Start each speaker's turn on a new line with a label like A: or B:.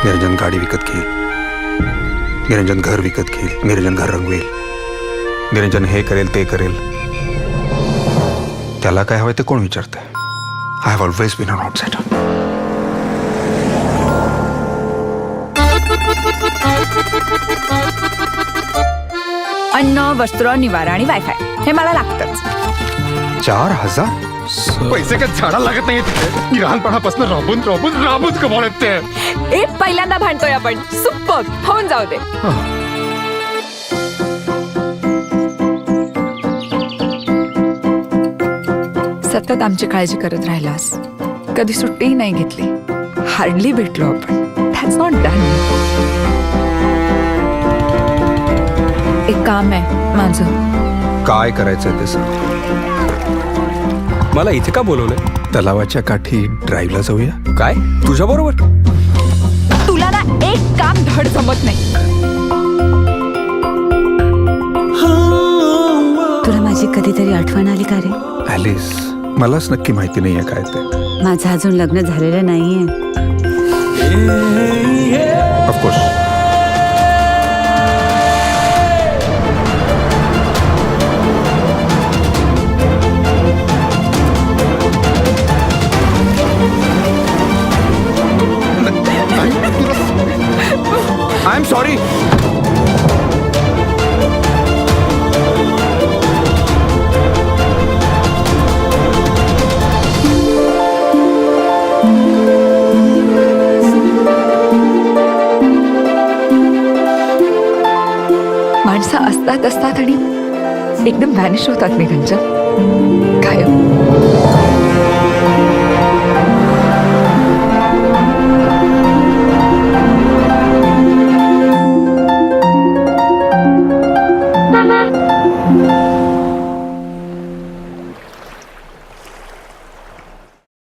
A: निरंजन गाडी विकत घेईल, निरंजन घर विकत घेईल, निरंजन घर रंगवेल, निरंजन हे करेल ते करेल. त्याला काय हवंय ते कोण विचारतंय? I have always been an outsider.
B: अन्न, वस्त्र, निवारा आणि वायफाय हे मला लागतंच.
A: 4,000
C: पैसे काय झाडाला लागत नाही तिथे. मी लहानपणापासून राबून कमावलेत ते.
B: एक पहिल्यांदा भांडतोय आपण. सुपर होऊन जाऊ दे. सतत आमची काळजी करत राहिलास, कधी सुट्टीही नाही घेतली, हार्डली भेटलो आपण. That's not done. एक काम आहे माझं.
A: काय करायचंय ते सांग.
D: मला इथे का बोलवलंय?
A: तलावाच्या काठी ड्राईव्हला जाऊया.
D: काय तुझ्या बरोबर?
B: तुला ना एक काम धड जमत नाही.
E: तुला माझी कधीतरी आठवण आली का रे?
A: ॲलिस, मलाच नक्की माहिती नाहीये काय ते.
E: माझं अजून लग्न झालेलं नाहीये.
A: ऑफकोर्स. I am sorry.
B: माणसं असतात आणि एकदम व्हॅनिश होतात निरंजन. काय